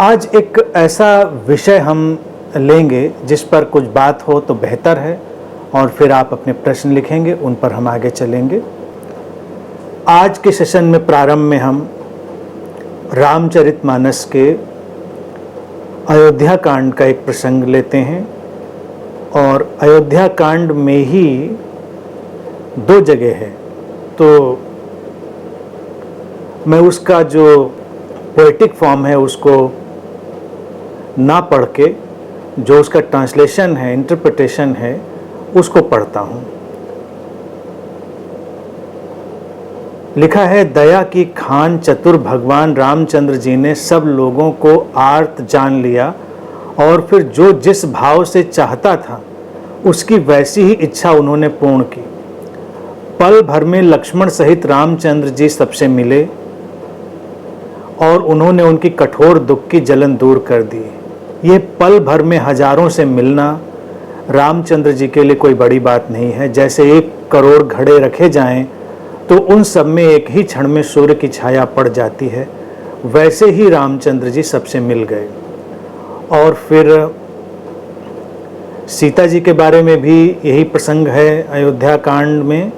आज एक ऐसा विषय हम लेंगे जिस पर कुछ बात हो तो बेहतर है, और फिर आप अपने प्रश्न लिखेंगे, उन पर हम आगे चलेंगे। आज के सेशन में प्रारंभ में हम रामचरितमानस के अयोध्या कांड का एक प्रसंग लेते हैं, और अयोध्या कांड में ही दो जगह है, तो मैं उसका जो पोएटिक फॉर्म है उसको ना पढ़ के जो उसका ट्रांसलेशन है, इंटरप्रिटेशन है, उसको पढ़ता हूँ। लिखा है, दया की खान चतुर भगवान रामचंद्र जी ने सब लोगों को आर्त जान लिया, और फिर जो जिस भाव से चाहता था उसकी वैसी ही इच्छा उन्होंने पूर्ण की। पल भर में लक्ष्मण सहित रामचंद्र जी सबसे मिले और उन्होंने उनकी कठोर दुख की जलन दूर कर दी। ये पल भर में हजारों से मिलना रामचंद्र जी के लिए कोई बड़ी बात नहीं है। जैसे 1 करोड़ घड़े रखे जाएं तो उन सब में एक ही क्षण में सूर्य की छाया पड़ जाती है, वैसे ही रामचंद्र जी सबसे मिल गए। और फिर सीता जी के बारे में भी यही प्रसंग है अयोध्या कांड में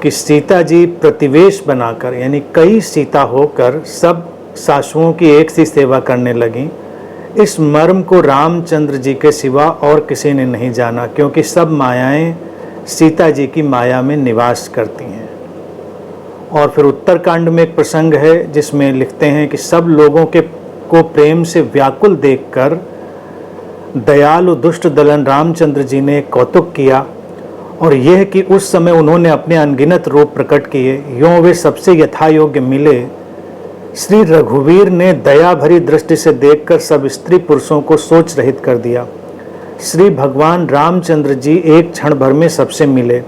कि सीता जी प्रतिवेश बनाकर, यानी कई सीता होकर सब सासुओं की एक सी सेवा करने लगीं। इस मर्म को रामचंद्र जी के सिवा और किसी ने नहीं जाना, क्योंकि सब मायाएं सीता जी की माया में निवास करती हैं। और फिर उत्तरकांड में एक प्रसंग है जिसमें लिखते हैं कि सब लोगों को प्रेम से व्याकुल देखकर दयालु दुष्ट दलन रामचंद्र जी ने कौतुक किया, और यह कि उस समय उन्होंने अपने अनगिनत रूप प्रकट किए, यों वे सबसे यथायोग्य मिले। श्री रघुवीर ने दया भरी दृष्टि से देखकर सब स्त्री पुरुषों को सोच रहित कर दिया। श्री भगवान रामचंद्र जी एक क्षण भर में सबसे मिले।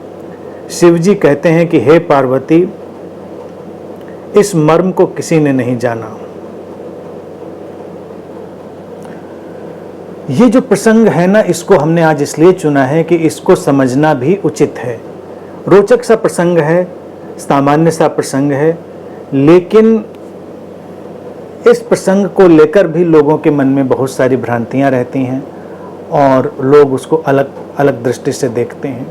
शिव जी कहते हैं कि हे पार्वती, इस मर्म को किसी ने नहीं जाना। ये जो प्रसंग है ना, इसको हमने आज इसलिए चुना है कि इसको समझना भी उचित है। रोचक सा प्रसंग है, सामान्य सा प्रसंग है, लेकिन इस प्रसंग को लेकर भी लोगों के मन में बहुत सारी भ्रांतियां रहती हैं और लोग उसको अलग अलग दृष्टि से देखते हैं।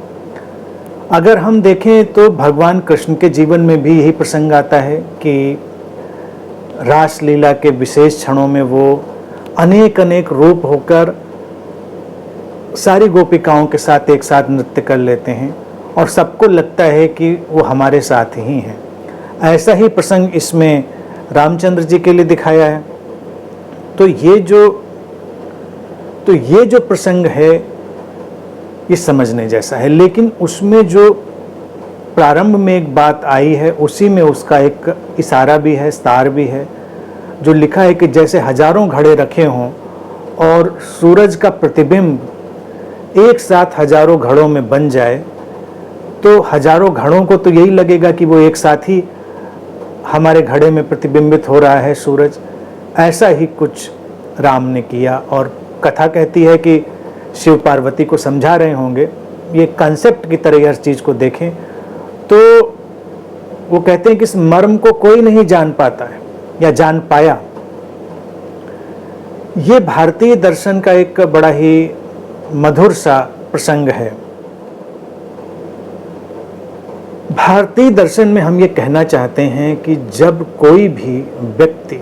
अगर हम देखें तो भगवान कृष्ण के जीवन में भी यही प्रसंग आता है कि रास लीला के विशेष क्षणों में वो अनेक अनेक रूप होकर सारी गोपिकाओं के साथ एक साथ नृत्य कर लेते हैं, और सबको लगता है कि वो हमारे साथ ही हैं। ऐसा ही प्रसंग इसमें रामचंद्र जी के लिए दिखाया है। तो ये जो प्रसंग है ये समझने जैसा है, लेकिन उसमें जो प्रारंभ में एक बात आई है उसी में उसका एक इशारा भी है, सार भी है, जो लिखा है कि जैसे हजारों घड़े रखे हों और सूरज का प्रतिबिंब एक साथ हजारों घड़ों में बन जाए, तो हजारों घड़ों को तो यही लगेगा कि वो एक साथ ही हमारे घड़े में प्रतिबिंबित हो रहा है सूरज। ऐसा ही कुछ राम ने किया, और कथा कहती है कि शिव पार्वती को समझा रहे होंगे। ये कंसेप्ट की तरह हर चीज़ को देखें तो वो कहते हैं कि इस मर्म को कोई नहीं जान पाता है या जान पाया। ये भारतीय दर्शन का एक बड़ा ही मधुर सा प्रसंग है। भारतीय दर्शन में हम ये कहना चाहते हैं कि जब कोई भी व्यक्ति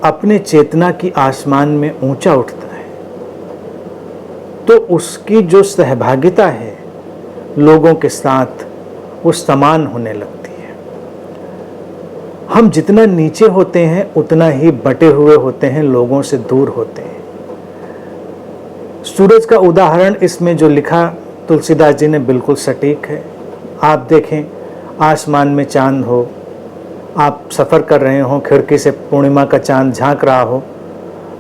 अपने चेतना की आसमान में ऊंचा उठता है तो उसकी जो सहभागिता है लोगों के साथ वो समान होने लगती है। हम जितना नीचे होते हैं उतना ही बटे हुए होते हैं, लोगों से दूर होते हैं। सूरज का उदाहरण इसमें जो लिखा तुलसीदास जी ने बिल्कुल सटीक है। आप देखें, आसमान में चांद हो, आप सफ़र कर रहे हो, खिड़की से पूर्णिमा का चांद झांक रहा हो,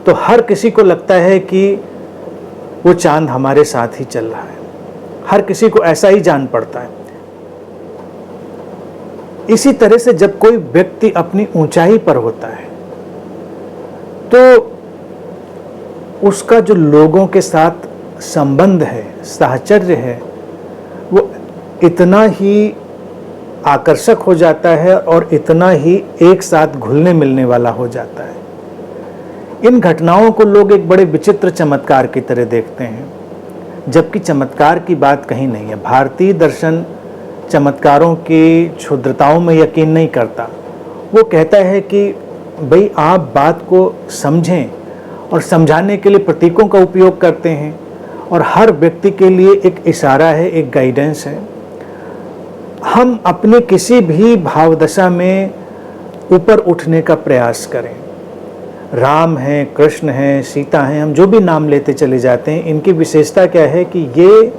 तो हर किसी को लगता है कि वो चांद हमारे साथ ही चल रहा है। हर किसी को ऐसा ही जान पड़ता है। इसी तरह से जब कोई व्यक्ति अपनी ऊंचाई पर होता है तो उसका जो लोगों के साथ संबंध है, साहचर्य है, वो इतना ही आकर्षक हो जाता है और इतना ही एक साथ घुलने मिलने वाला हो जाता है। इन घटनाओं को लोग एक बड़े विचित्र चमत्कार की तरह देखते हैं, जबकि चमत्कार की बात कहीं नहीं है। भारतीय दर्शन चमत्कारों की क्षुद्रताओं में यकीन नहीं करता। वो कहता है कि भाई आप बात को समझें, और समझाने के लिए प्रतीकों का उपयोग करते हैं, और हर व्यक्ति के लिए एक इशारा है, एक गाइडेंस है। हम अपनी किसी भी भावदशा में ऊपर उठने का प्रयास करें। राम हैं, कृष्ण हैं, सीता हैं, हम जो भी नाम लेते चले जाते हैं, इनकी विशेषता क्या है कि ये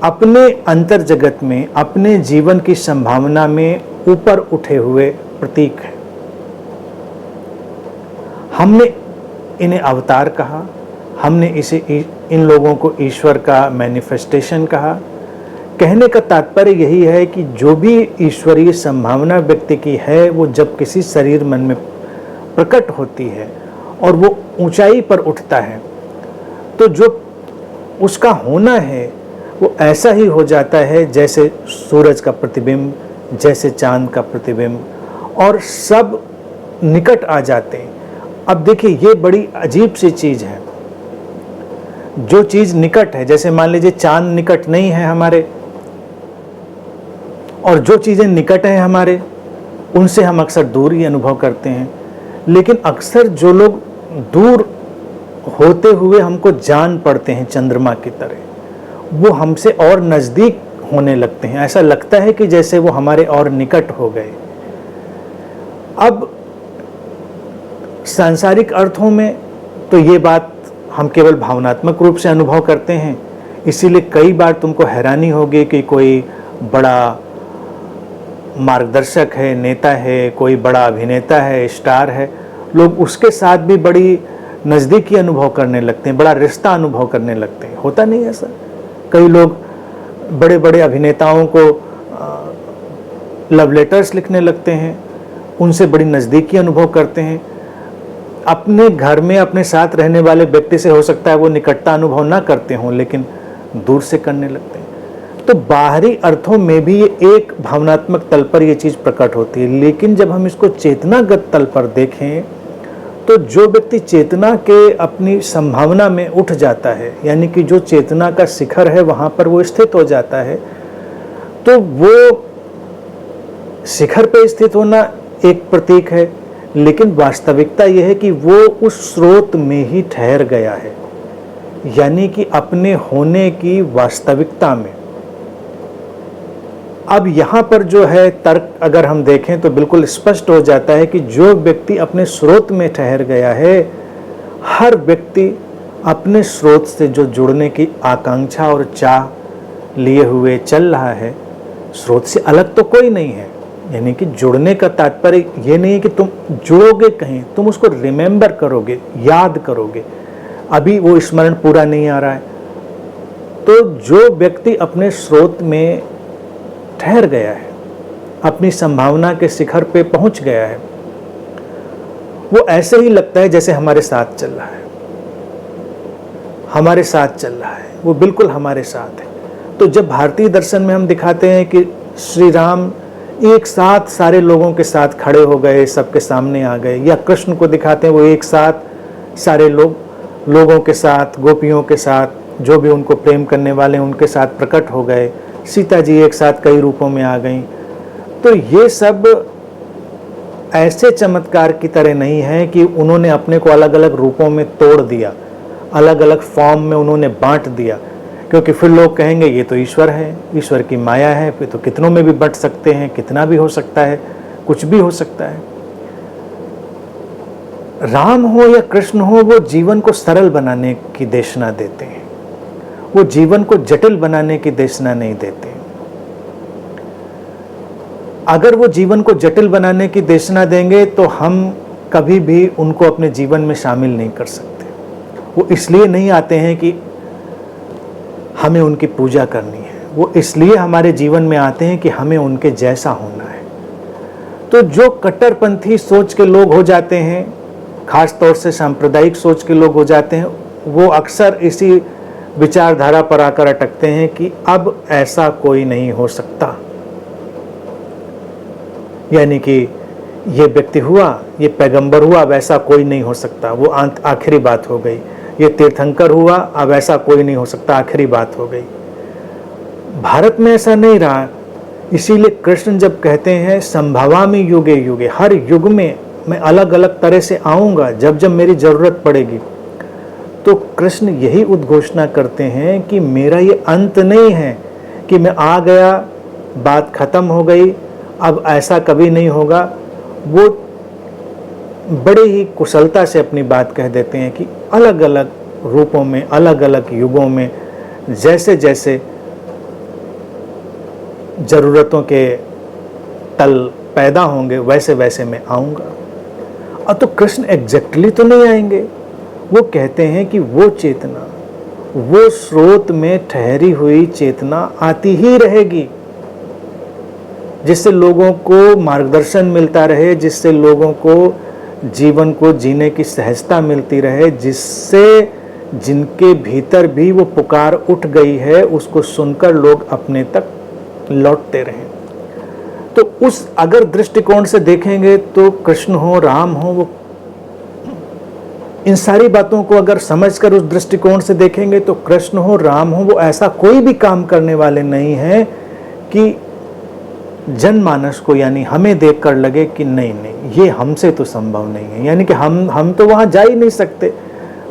अपने अंतर जगत में, अपने जीवन की संभावना में ऊपर उठे हुए प्रतीक हैं। हमने इन्हें अवतार कहा, हमने इसे इन लोगों को ईश्वर का मैनिफेस्टेशन कहा। कहने का तात्पर्य यही है कि जो भी ईश्वरीय संभावना व्यक्ति की है, वो जब किसी शरीर मन में प्रकट होती है और वो ऊंचाई पर उठता है, तो जो उसका होना है वो ऐसा ही हो जाता है जैसे सूरज का प्रतिबिंब, जैसे चांद का प्रतिबिंब, और सब निकट आ जाते हैं। अब देखिए, ये बड़ी अजीब सी चीज़ है। जो चीज़ निकट है, जैसे मान लीजिए चांद निकट नहीं है हमारे, और जो चीज़ें निकट हैं हमारे, उनसे हम अक्सर दूर ही अनुभव करते हैं। लेकिन अक्सर जो लोग दूर होते हुए हमको जान पड़ते हैं चंद्रमा की तरह, वो हमसे और नज़दीक होने लगते हैं। ऐसा लगता है कि जैसे वो हमारे और निकट हो गए। अब सांसारिक अर्थों में तो ये बात हम केवल भावनात्मक रूप से अनुभव करते हैं। इसीलिए कई बार तुमको हैरानी होगी कि कोई बड़ा मार्गदर्शक है, नेता है, कोई बड़ा अभिनेता है, स्टार है, लोग उसके साथ भी बड़ी नज़दीकी अनुभव करने लगते हैं, बड़ा रिश्ता अनुभव करने लगते हैं। होता नहीं ऐसा? कई लोग बड़े बड़े अभिनेताओं को लव लेटर्स लिखने लगते हैं, उनसे बड़ी नज़दीकी अनुभव करते हैं। अपने घर में अपने साथ रहने वाले व्यक्ति से हो सकता है वो निकटता अनुभव ना करते हों, लेकिन दूर से करने लगते हैं। तो बाहरी अर्थों में भी ये एक भावनात्मक तल पर ये चीज़ प्रकट होती है। लेकिन जब हम इसको चेतनागत तल पर देखें, तो जो व्यक्ति चेतना के अपनी संभावना में उठ जाता है, यानी कि जो चेतना का शिखर है वहाँ पर वो स्थित हो जाता है, तो वो शिखर पर स्थित होना एक प्रतीक है। लेकिन वास्तविकता यह है कि वो उस स्रोत में ही ठहर गया है, यानी कि अपने होने की वास्तविकता में। अब यहाँ पर जो है तर्क अगर हम देखें तो बिल्कुल स्पष्ट हो जाता है कि जो व्यक्ति अपने स्रोत में ठहर गया है, हर व्यक्ति अपने स्रोत से जो जुड़ने की आकांक्षा और चाह लिए हुए चल रहा है, स्रोत से अलग तो कोई नहीं है। यानी कि जुड़ने का तात्पर्य ये नहीं है कि तुम जुड़ोगे कहीं, तुम उसको रिमेंबर करोगे, याद करोगे। अभी वो स्मरण पूरा नहीं आ रहा है। तो जो व्यक्ति अपने स्रोत में ठहर गया है, अपनी संभावना के शिखर पे पहुंच गया है, वो ऐसे ही लगता है जैसे हमारे साथ चल रहा है, हमारे साथ चल रहा है, वो बिल्कुल हमारे साथ है। तो जब भारतीय दर्शन में हम दिखाते हैं कि श्री राम एक साथ सारे लोगों के साथ खड़े हो गए, सबके सामने आ गए, या कृष्ण को दिखाते हैं वो एक साथ सारे लोगों के साथ, गोपियों के साथ, जो भी उनको प्रेम करने वाले हैं उनके साथ प्रकट हो गए, सीता जी एक साथ कई रूपों में आ गईं। तो ये सब ऐसे चमत्कार की तरह नहीं है कि उन्होंने अपने को अलग अलग रूपों में तोड़ दिया, अलग अलग फॉर्म में उन्होंने बांट दिया, क्योंकि फिर लोग कहेंगे ये तो ईश्वर है, ईश्वर की माया है, फिर तो कितनों में भी बंट सकते हैं, कितना भी हो सकता है, कुछ भी हो सकता है। राम हो या कृष्ण हो, वो जीवन को सरल बनाने की देशना देते हैं, वो जीवन को जटिल बनाने की देशना नहीं देते। अगर वो जीवन को जटिल बनाने की देशना देंगे तो हम कभी भी उनको अपने जीवन में शामिल नहीं कर सकते। वो इसलिए नहीं आते हैं कि हमें उनकी पूजा करनी है, वो इसलिए हमारे जीवन में आते हैं कि हमें उनके जैसा होना है। तो जो कट्टरपंथी सोच के लोग हो जाते हैं, खास तौर से सांप्रदायिक सोच के लोग हो जाते हैं, वो अक्सर इसी विचारधारा पर आकर अटकते हैं कि अब ऐसा कोई नहीं हो सकता, यानी कि ये व्यक्ति हुआ, ये पैगंबर हुआ, अब ऐसा कोई नहीं हो सकता, वो आखिरी बात हो गई। ये तीर्थंकर हुआ, अब ऐसा कोई नहीं हो सकता, आखिरी बात हो गई। भारत में ऐसा नहीं रहा। इसीलिए कृष्ण जब कहते हैं संभवामि युगे युगे, हर युग में मैं अलग अलग तरह से आऊँगा जब जब मेरी ज़रूरत पड़ेगी, तो कृष्ण यही उद्घोषणा करते हैं कि मेरा ये अंत नहीं है कि मैं आ गया, बात खत्म हो गई, अब ऐसा कभी नहीं होगा। वो बड़े ही कुशलता से अपनी बात कह देते हैं कि अलग अलग रूपों में, अलग अलग युगों में जैसे जैसे ज़रूरतों के तल पैदा होंगे वैसे वैसे मैं आऊँगा। अब तो कृष्ण एग्जैक्टली तो नहीं आएंगे, वो कहते हैं कि वो चेतना, वो स्रोत में ठहरी हुई चेतना आती ही रहेगी, जिससे लोगों को मार्गदर्शन मिलता रहे, जिससे लोगों को जीवन को जीने की सहजता मिलती रहे, जिससे जिनके भीतर भी वो पुकार उठ गई है उसको सुनकर लोग अपने तक लौटते रहें। तो उस अगर दृष्टिकोण से देखेंगे तो कृष्ण हो, राम हो, वो इन सारी बातों को अगर समझकर उस दृष्टिकोण से देखेंगे तो कृष्ण हो, राम हो, वो ऐसा कोई भी काम करने वाले नहीं है कि जनमानस को यानी हमें देखकर लगे कि नहीं नहीं ये हमसे तो संभव नहीं है, यानी कि हम तो वहाँ जा ही नहीं सकते,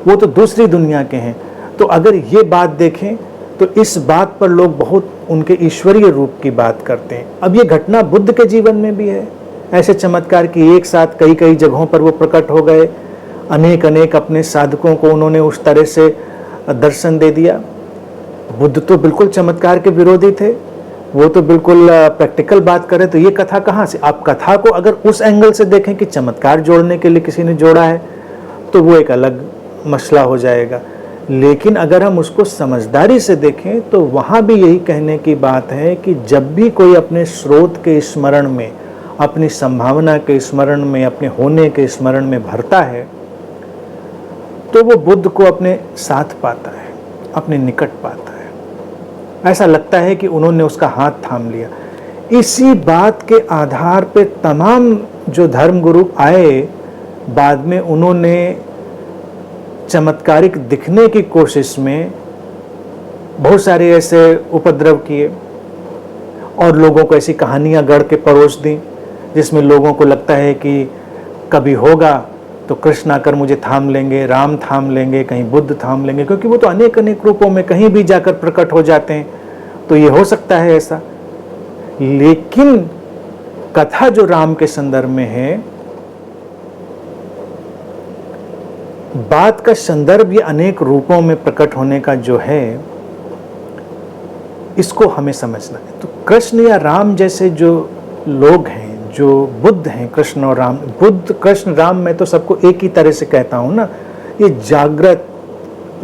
वो तो दूसरी दुनिया के हैं। तो अगर ये बात देखें तो इस बात पर लोग बहुत उनके ईश्वरीय रूप की बात करते हैं। अब ये घटना बुद्ध के जीवन में भी है, ऐसे चमत्कार की एक साथ कई कई जगहों पर वो प्रकट हो गए, अनेक अनेक अपने साधकों को उन्होंने उस तरह से दर्शन दे दिया। बुद्ध तो बिल्कुल चमत्कार के विरोधी थे, वो तो बिल्कुल प्रैक्टिकल बात करें। तो ये कथा कहाँ से, आप कथा को अगर उस एंगल से देखें कि चमत्कार जोड़ने के लिए किसी ने जोड़ा है तो वो एक अलग मसला हो जाएगा, लेकिन अगर हम उसको समझदारी से देखें तो वहाँ भी यही कहने की बात है कि जब भी कोई अपने स्रोत के स्मरण में, अपनी संभावना के स्मरण में, अपने होने के स्मरण में भरता है तो वो बुद्ध को अपने साथ पाता है, अपने निकट पाता है। ऐसा लगता है कि उन्होंने उसका हाथ थाम लिया। इसी बात के आधार पे तमाम जो धर्मगुरु आए बाद में, उन्होंने चमत्कारिक दिखने की कोशिश में बहुत सारे ऐसे उपद्रव किए और लोगों को ऐसी कहानियां गढ़ के परोस दी जिसमें लोगों को लगता है कि कभी होगा तो कृष्ण आकर मुझे थाम लेंगे, राम थाम लेंगे, कहीं बुद्ध थाम लेंगे, क्योंकि वो तो अनेक अनेक रूपों में कहीं भी जाकर प्रकट हो जाते हैं, तो ये हो सकता है ऐसा। लेकिन कथा जो राम के संदर्भ में है, बात का संदर्भ ये अनेक रूपों में प्रकट होने का जो है, इसको हमें समझना है। तो कृष्ण या राम जैसे जो लोग हैं, जो बुद्ध हैं, कृष्ण और राम, बुद्ध कृष्ण राम मैं तो सबको एक ही तरह से कहता हूँ ना, ये जागृत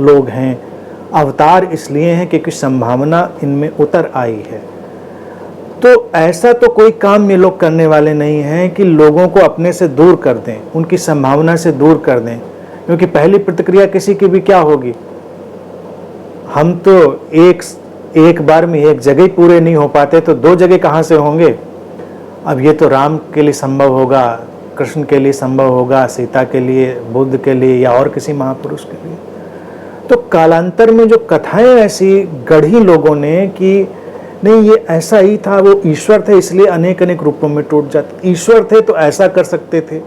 लोग हैं, अवतार इसलिए हैं क्योंकि संभावना इनमें उतर आई है। तो ऐसा तो कोई काम ये लोग करने वाले नहीं हैं कि लोगों को अपने से दूर कर दें, उनकी संभावना से दूर कर दें, क्योंकि पहली प्रतिक्रिया किसी की भी क्या होगी, हम तो एक बार में एक जगह पूरे नहीं हो पाते तो दो जगह कहाँ से होंगे। अब ये तो राम के लिए संभव होगा, कृष्ण के लिए संभव होगा, सीता के लिए, बुद्ध के लिए या और किसी महापुरुष के लिए। तो कालांतर में जो कथाएं ऐसी गढ़ी लोगों ने कि नहीं ये ऐसा ही था, वो ईश्वर थे इसलिए अनेक अनेक रूपों में टूट जाते, ईश्वर थे तो ऐसा कर सकते थे।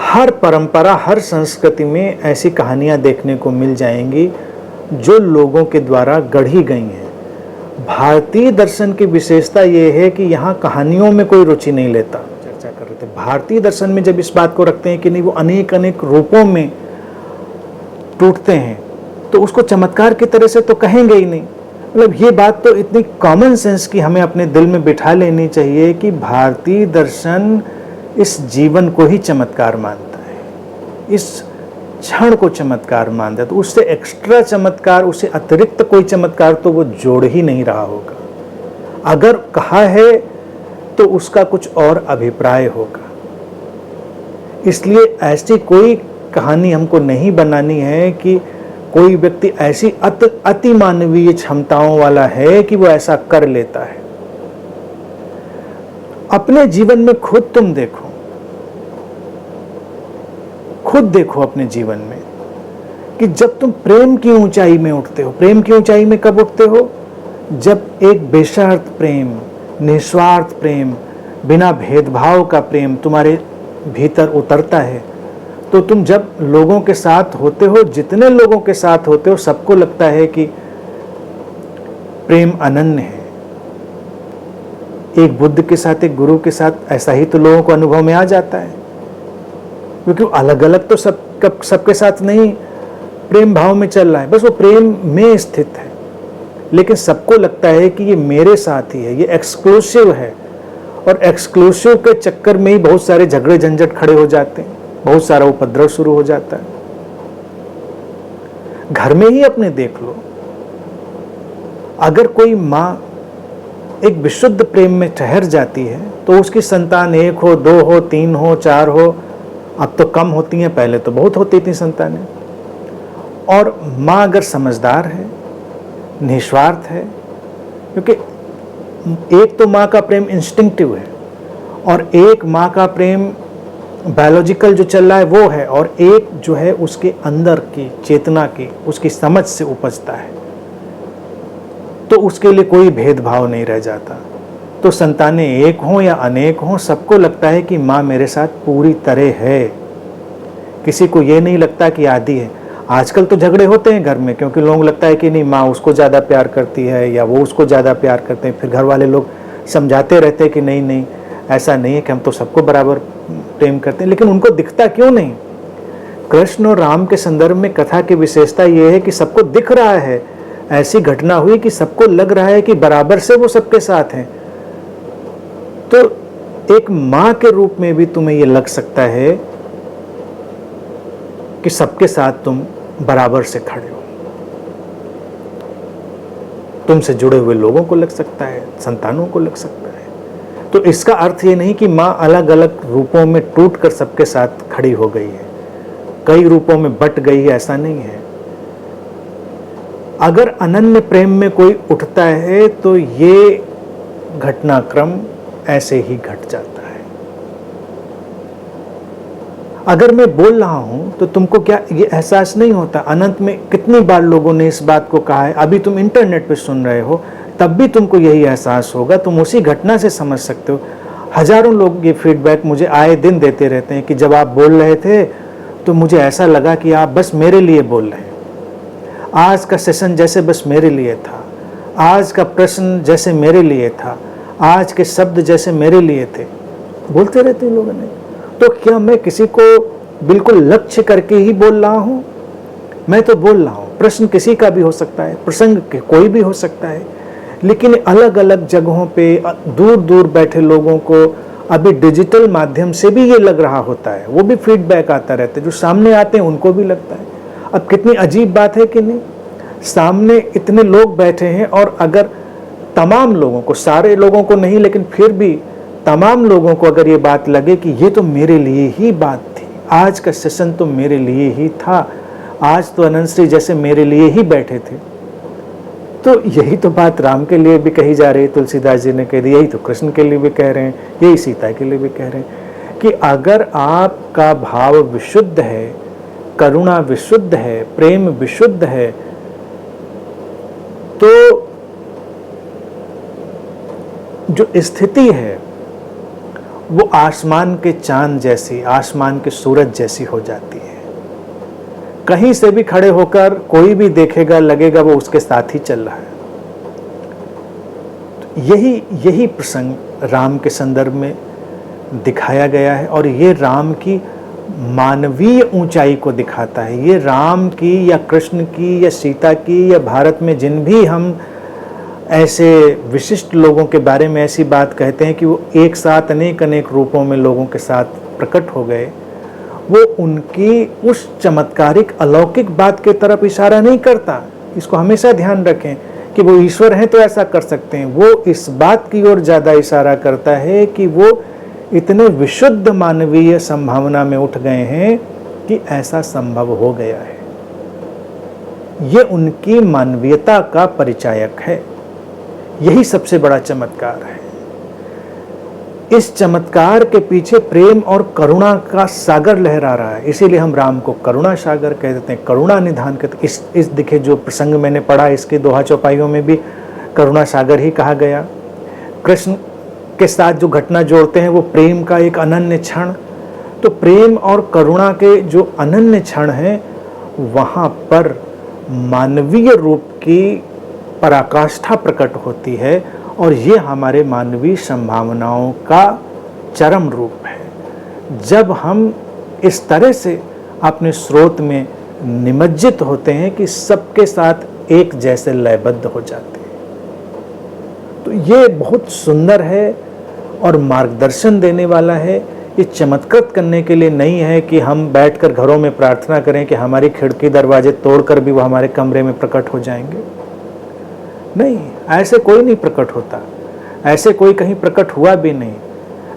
हर परंपरा, हर संस्कृति में ऐसी कहानियां देखने को मिल जाएंगी जो लोगों के द्वारा गढ़ी गई हैं। भारतीय दर्शन की विशेषता ये है कि यहाँ कहानियों में कोई रुचि नहीं लेता। चर्चा कर रहे थे भारतीय दर्शन में जब इस बात को रखते हैं कि नहीं वो अनेक अनेक रूपों में टूटते हैं, तो उसको चमत्कार की तरह से तो कहेंगे ही नहीं। मतलब ये बात तो इतनी कॉमन सेंस की हमें अपने दिल में बिठा लेनी चाहिए कि भारतीय दर्शन इस जीवन को ही चमत्कार मानता है, इस क्षण को चमत्कार मानता है। तो उससे एक्स्ट्रा चमत्कार, उससे अतिरिक्त कोई चमत्कार तो वो जोड़ ही नहीं रहा होगा। अगर कहा है तो उसका कुछ और अभिप्राय होगा। इसलिए ऐसी कोई कहानी हमको नहीं बनानी है कि कोई व्यक्ति ऐसी अति मानवीय क्षमताओं वाला है कि वो ऐसा कर लेता है। अपने जीवन में खुद तुम देखो, खुद देखो अपने जीवन में कि जब तुम प्रेम की ऊंचाई में उठते हो, प्रेम की ऊंचाई में कब उठते हो? जब एक बेशर्त प्रेम, निस्वार्थ प्रेम, बिना भेदभाव का प्रेम तुम्हारे भीतर उतरता है, तो तुम जब लोगों के साथ होते हो, जितने लोगों के साथ होते हो, सबको लगता है कि प्रेम अनन्य है। एक बुद्ध के साथ, एक गुरु के साथ ऐसा ही तो लोगों को अनुभव में आ जाता है, क्योंकि अलग अलग तो सबके साथ नहीं प्रेम भाव में चल रहा है, बस वो प्रेम में स्थित है, लेकिन सबको लगता है कि ये मेरे साथ ही है, ये एक्सक्लूसिव है। और एक्सक्लूसिव के चक्कर में ही बहुत सारे झगड़े झंझट खड़े हो जाते हैं, बहुत सारा उपद्रव शुरू हो जाता है। घर में ही अपने देख लो, अगर कोई माँ एक विशुद्ध प्रेम में ठहर जाती है तो उसकी संतान 1 हो, 2 हो, 3 हो, 4 हो, अब तो कम होती हैं, पहले तो बहुत होती थी संतानें। और माँ अगर समझदार है, निस्वार्थ है, क्योंकि एक तो माँ का प्रेम इंस्टिंक्टिव है और एक माँ का प्रेम बायोलॉजिकल जो चल रहा है वो है, और एक जो है उसके अंदर की चेतना की, उसकी समझ से उपजता है, तो उसके लिए कोई भेदभाव नहीं रह जाता। तो संतानें एक हों या अनेक हों, सबको लगता है कि माँ मेरे साथ पूरी तरह है, किसी को ये नहीं लगता कि आधी है। आजकल तो झगड़े होते हैं घर में, क्योंकि लोगों को लगता है कि नहीं माँ उसको ज़्यादा प्यार करती है या वो उसको ज़्यादा प्यार करते हैं। फिर घर वाले लोग समझाते रहते हैं कि नहीं नहीं ऐसा नहीं है, कि हम तो सबको बराबर प्रेम करते हैं, लेकिन उनको दिखता क्यों नहीं? कृष्ण और राम के संदर्भ में कथा की विशेषता ये है कि सबको दिख रहा है, ऐसी घटना हुई कि सबको लग रहा है कि बराबर से वो सबके साथ हैं। तो एक माँ के रूप में भी तुम्हें ये लग सकता है कि सबके साथ तुम बराबर से खड़े हो, तुमसे जुड़े हुए लोगों को लग सकता है, संतानों को लग सकता है। तो इसका अर्थ ये नहीं कि माँ अलग अलग रूपों में टूट कर सबके साथ खड़ी हो गई है, कई रूपों में बट गई है, ऐसा नहीं है। अगर अनन्य प्रेम में कोई उठता है तो ये घटनाक्रम ऐसे ही घट जाता है। अगर मैं बोल रहा हूं तो तुमको क्या ये एहसास नहीं होता? अनंत में कितनी बार लोगों ने इस बात को कहा है, अभी तुम इंटरनेट पे सुन रहे हो तब भी तुमको यही एहसास होगा, तुम उसी घटना से समझ सकते हो। हजारों लोग ये फीडबैक मुझे आए दिन देते रहते हैं कि जब आप बोल रहे थे तो मुझे ऐसा लगा कि आप बस मेरे लिए बोल रहे हैं, आज का सेशन जैसे बस मेरे लिए था, आज का प्रश्न जैसे मेरे लिए था, आज के शब्द जैसे मेरे लिए थे, बोलते रहते हैं लोगों ने। तो क्या मैं किसी को बिल्कुल लक्ष्य करके ही बोल रहा हूँ? मैं तो बोल रहा हूँ, प्रश्न किसी का भी हो सकता है, प्रसंग कोई भी हो सकता है, लेकिन अलग अलग जगहों पे दूर दूर बैठे लोगों को अभी डिजिटल माध्यम से भी ये लग रहा होता है, वो भी फीडबैक आता रहता है, जो सामने आते हैं उनको भी लगता है। अब कितनी अजीब बात है कि नहीं, सामने इतने लोग बैठे हैं और अगर तमाम लोगों को, सारे लोगों को नहीं लेकिन फिर भी तमाम लोगों को अगर ये बात लगे कि ये तो मेरे लिए ही बात थी, आज का सेशन तो मेरे लिए ही था, आज तो अनंत श्री जैसे मेरे लिए ही बैठे थे, तो यही तो बात राम के लिए भी कही जा रही है, तुलसीदास जी ने कह दी, यही तो कृष्ण के लिए भी कह रहे हैं, यही सीता के लिए भी कह रहे हैं कि अगर आपका भाव विशुद्ध है, करुणा विशुद्ध है, प्रेम विशुद्ध है, तो जो स्थिति है वो आसमान के चांद जैसी, आसमान के सूरज जैसी हो जाती है। कहीं से भी खड़े होकर कोई भी देखेगा, लगेगा वो उसके साथ ही चल रहा है। तो यही प्रसंग राम के संदर्भ में दिखाया गया है और ये राम की मानवीय ऊंचाई को दिखाता है। ये राम की या कृष्ण की या सीता की या भारत में जिन भी हम ऐसे विशिष्ट लोगों के बारे में ऐसी बात कहते हैं कि वो एक साथ अनेक अनेक रूपों में लोगों के साथ प्रकट हो गए, वो उनकी उस चमत्कारिक अलौकिक बात की तरफ इशारा नहीं करता। इसको हमेशा ध्यान रखें कि वो ईश्वर हैं तो ऐसा कर सकते हैं, वो इस बात की ओर ज़्यादा इशारा करता है कि वो इतने विशुद्ध मानवीय संभावना में उठ गए हैं कि ऐसा संभव हो गया है। ये उनकी मानवीयता का परिचायक है, यही सबसे बड़ा चमत्कार है। इस चमत्कार के पीछे प्रेम और करुणा का सागर लहरा रहा है, इसीलिए हम राम को करुणा सागर कह देते हैं, करुणा निधान कहते हैं। इस दिखे जो प्रसंग मैंने पढ़ा, इसके दोहा चौपाइयों में भी करुणा सागर ही कहा गया। कृष्ण के साथ जो घटना जोड़ते हैं वो प्रेम का एक अनन्य क्षण, तो प्रेम और करुणा के जो अनन्य क्षण हैं वहाँ पर मानवीय रूप की पराकाष्ठा प्रकट होती है, और ये हमारे मानवीय संभावनाओं का चरम रूप है। जब हम इस तरह से अपने स्रोत में निमज्जित होते हैं कि सबके साथ एक जैसे लयबद्ध हो जाते हैं, तो ये बहुत सुंदर है और मार्गदर्शन देने वाला है। ये चमत्कृत करने के लिए नहीं है कि हम बैठकर घरों में प्रार्थना करें कि हमारी खिड़की दरवाजे तोड़कर भी वो हमारे कमरे में प्रकट हो जाएंगे। नहीं, ऐसे कोई नहीं प्रकट होता, ऐसे कोई कहीं प्रकट हुआ भी नहीं।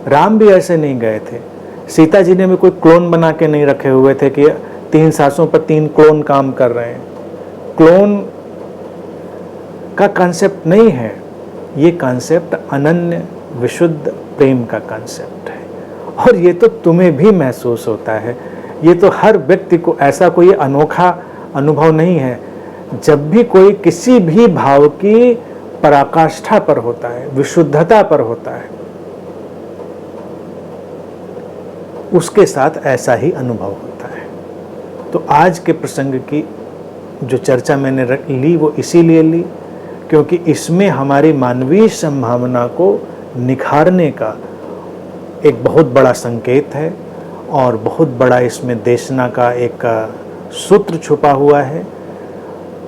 राम भी ऐसे नहीं गए थे, सीता जी ने भी कोई क्लोन बना के नहीं रखे हुए थे कि 3 सासों पर 3 क्लोन काम कर रहे हैं। क्लोन का कॉन्सेप्ट नहीं है, ये कॉन्सेप्ट अनन्य विशुद्ध प्रेम का कॉन्सेप्ट है, और ये तो तुम्हें भी महसूस होता है। ये तो हर व्यक्ति को ऐसा कोई अनोखा अनुभव नहीं है। जब भी कोई किसी भी भाव की पराकाष्ठा पर होता है, विशुद्धता पर होता है, उसके साथ ऐसा ही अनुभव होता है। तो आज के प्रसंग की जो चर्चा मैंने ली वो इसीलिए ली क्योंकि इसमें हमारी मानवीय संभावना को निखारने का एक बहुत बड़ा संकेत है, और बहुत बड़ा इसमें देशना का एक सूत्र छुपा हुआ है।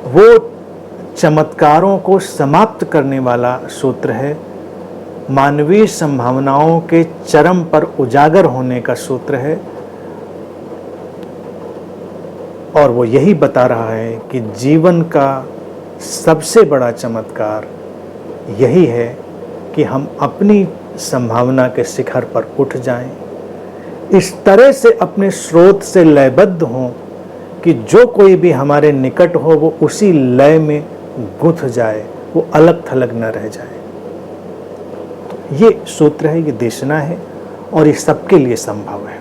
वो चमत्कारों को समाप्त करने वाला सूत्र है, मानवीय संभावनाओं के चरम पर उजागर होने का सूत्र है, और वो यही बता रहा है कि जीवन का सबसे बड़ा चमत्कार यही है कि हम अपनी संभावना के शिखर पर उठ जाएं, इस तरह से अपने स्रोत से लयबद्ध हों कि जो कोई भी हमारे निकट हो वो उसी लय में गुंथ जाए, वो अलग थलग न रह जाए। तो ये सूत्र है, ये देशना है, और ये सबके लिए संभव है।